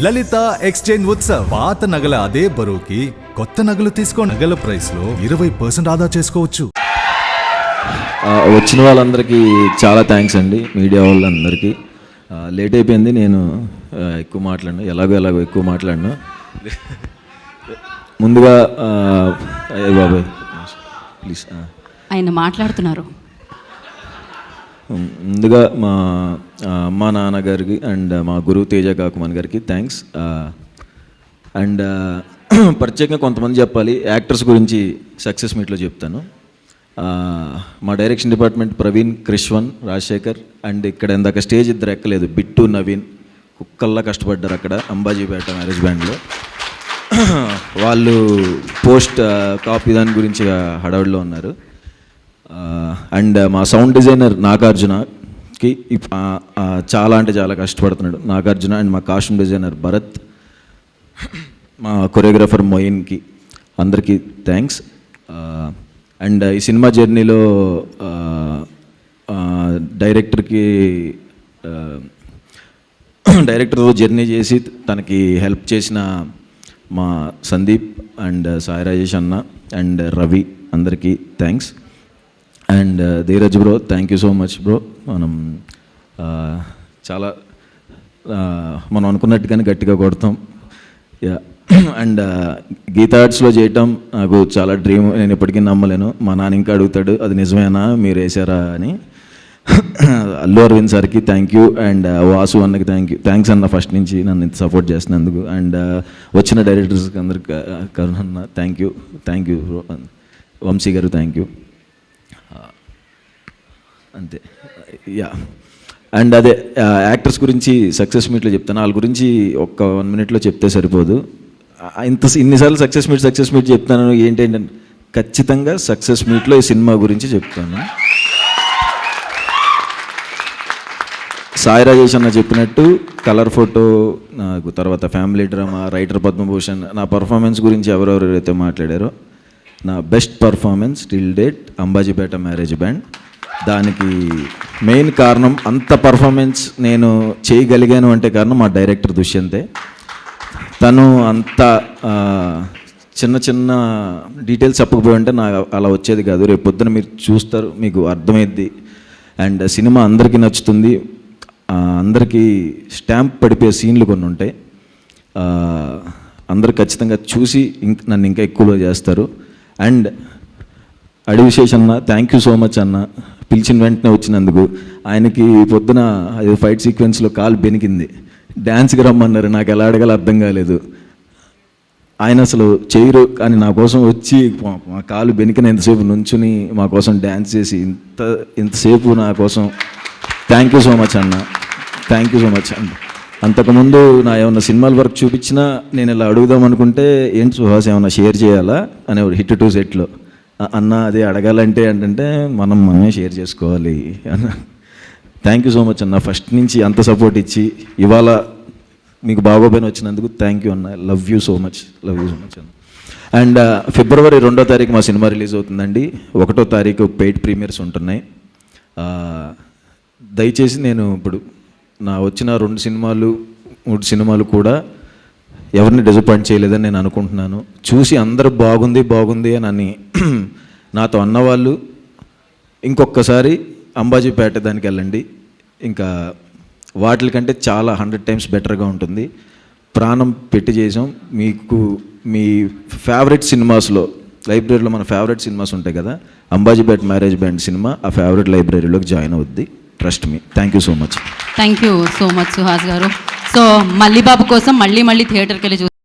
లలిత exchange Utsav. పాత నగల అదే బరువుకి కొత్త నగలు తీసుకో. నగల ప్రైస్ లో 20% ఆదా చేసుకోవచ్చు. వచ్చిన వాళ్ళందరికీ చాలా థ్యాంక్స్ అండి, మీడియా వాళ్ళందరికీ. లేట్ అయిపోయింది, నేను ఎక్కువ మాట్లాడను, ఎలాగో ఎక్కువ మాట్లాడను. ముందుగా అయ్యే బాబాయ్ ప్లీజ్, ఆయన మాట్లాడుతున్నారు. ముందుగా మా అమ్మా నాన్నగారికి అండ్ మా గురువు తేజ కాకుమాన్ గారికి థ్యాంక్స్. అండ్ ప్రత్యేకంగా కొంతమంది చెప్పాలి, యాక్టర్స్ గురించి సక్సెస్ మీట్లో చెప్తాను. మా direction department Praveen, Krishvan, Rajasekhar and ఇక్కడ ఇందాక స్టేజ్ ఇద్దరు ఎక్కలేదు, బిట్టు, నవీన్ కుక్కల్లా కష్టపడ్డారు అక్కడ అంబాజీపేట మ్యారేజ్ బ్యాండ్లో. వాళ్ళు పోస్ట్ కాపీ దాని గురించి హడావుడిలో ఉన్నారు. అండ్ మా సౌండ్ డిజైనర్ నాగార్జునకి చాలా అంటే చాలా కష్టపడుతున్నాడు నాగార్జున. అండ్ మా కాస్ట్యూమ్ డిజైనర్ భరత్, మా కొరియోగ్రాఫర్ మొయిన్కి, అందరికీ థ్యాంక్స్. అండ్ ఈ సినిమా జర్నీలో డైరెక్టర్తో జర్నీ చేసి తనకి హెల్ప్ చేసిన మా సందీప్ అండ్ సాయి రాజేష్ అన్న అండ్ రవి, అందరికీ thanks. And Dheeraj bro, thank you so much bro. చాలా మనం అనుకున్నట్టుగానే గట్టిగా కొడతాం. యా. అండ్ గీతా ఆర్ట్స్లో చేయటం నాకు చాలా డ్రీమ్, నేను ఇప్పటికీ నమ్మలేను. మా నాన్న ఇంకా అడుగుతాడు, అది నిజమేనా మీరు వేసారా అని. అల్లు అరవింద్ సార్కి థ్యాంక్ యూ అండ్ వాసు అన్నకి థ్యాంక్స్ అన్న, ఫస్ట్ నుంచి నన్ను ఇంత సపోర్ట్ చేస్తున్నందుకు. అండ్ వచ్చిన డైరెక్టర్స్కి అందరికి కరుణ్ అన్న thank you bro. Vamshi garu thank you. అంతే. యా. అండ్ అదే యాక్టర్స్ గురించి సక్సెస్ మీట్లో చెప్తాను, వాళ్ళ గురించి ఒక్క 1 minute చెప్తే సరిపోదు. ఇన్నిసార్లు సక్సెస్ మీట్ చెప్తాను, ఏంటంటే ఖచ్చితంగా సక్సెస్ మీట్లో ఈ సినిమా గురించి చెప్తాను. సాయి రాజేష్ అన్న చెప్పినట్టు కలర్ ఫోటో, నాకు తర్వాత ఫ్యామిలీ డ్రామా, రైటర్ పద్మభూషణ్, నా పర్ఫార్మెన్స్ గురించి ఎవరెవరైతే మాట్లాడారో, నా best performance till date Ambajipeta marriage band. దానికి మెయిన్ కారణం, అంత పర్ఫార్మెన్స్ నేను చేయగలిగాను అంటే కారణం మా డైరెక్టర్ దుష్యంతే. తను అంత చిన్న డీటెయిల్స్ చెప్పకపోయి ఉంటే నాకు అలా వచ్చేది కాదు. రేపు పొద్దున మీరు చూస్తారు, మీకు అర్థమైద్ది. అండ్ సినిమా అందరికీ నచ్చుతుంది, అందరికీ స్టాంప్ పడిపోయే సీన్లు కొన్ని ఉంటాయి. అందరు ఖచ్చితంగా చూసి నన్ను ఇంకా ఎక్కువలో చేస్తారు. అండ్ అడివిశేష్ అన్న, థ్యాంక్ యూ సో మచ్ అన్న, పిలిచిన వెంటనే వచ్చినందుకు. ఆయనకి పొద్దున అది ఫైట్ సీక్వెన్స్లో కాలు బెనికింది, డ్యాన్స్కి రమ్మన్నారు, నాకు ఎలా అడగాలో అర్థం కాలేదు. ఆయన అసలు చేయరు, కానీ నా కోసం వచ్చి మా కాలు బెనికిన ఎంతసేపు నుంచుని మా కోసం డ్యాన్స్ చేసి ఇంతసేపు నా కోసం థ్యాంక్ యూ సో మచ్ అన్న, థ్యాంక్ యూ సో మచ్ అన్న. అంతకుముందు నా ఏమన్నా సినిమాల వర్క్ చూపించినా నేను ఇలా అడుగుదాం అనుకుంటే, ఏంటి సుహాస్ ఏమన్నా షేర్ చేయాలా అనేవాడు హిట్ 2 సెట్లో. అన్న అదే అడగాలంటే ఏంటంటే మనమే షేర్ చేసుకోవాలి అన్న. థ్యాంక్ యూ సో మచ్ అన్న, ఫస్ట్ నుంచి అంత సపోర్ట్ ఇచ్చి ఇవాళ మీకు బాగోపోయిన వచ్చినందుకు థ్యాంక్ యూ అన్న. లవ్ యూ సో మచ్ అన్న. అండ్ February 2వ తారీఖు మా సినిమా రిలీజ్ అవుతుందండి. 1వ తారీఖు పెయిడ్ ప్రీమియర్స్ ఉంటున్నాయి. దయచేసి నేను ఇప్పుడు నా వచ్చిన 2 సినిమాలు 3 సినిమాలు కూడా ఎవరిని డిసప్పాయింట్ చేయలేదని నేను అనుకుంటున్నాను. చూసి అందరూ బాగుంది అని నాతో అన్నవాళ్ళు ఇంకొకసారి అంబాజీపేట దానికి వెళ్ళండి, ఇంకా వాటికంటే చాలా 100 times బెటర్గా ఉంటుంది. ప్రాణం పెట్టి చేసాం. మీకు మీ ఫేవరెట్ సినిమాస్లో, లైబ్రరీలో మన ఫేవరెట్ సినిమాస్ ఉంటాయి కదా, అంబాజీపేట మ్యారేజ్ బ్యాండ్ సినిమా ఆ ఫేవరెట్ లైబ్రరీలోకి జాయిన్ అవుద్ది. Trust me. Thank you so much. Thank you so much Suhas గారు. సో మళ్ళీ బాబు కోసం మళ్ళీ థియేటర్కి వెళ్ళి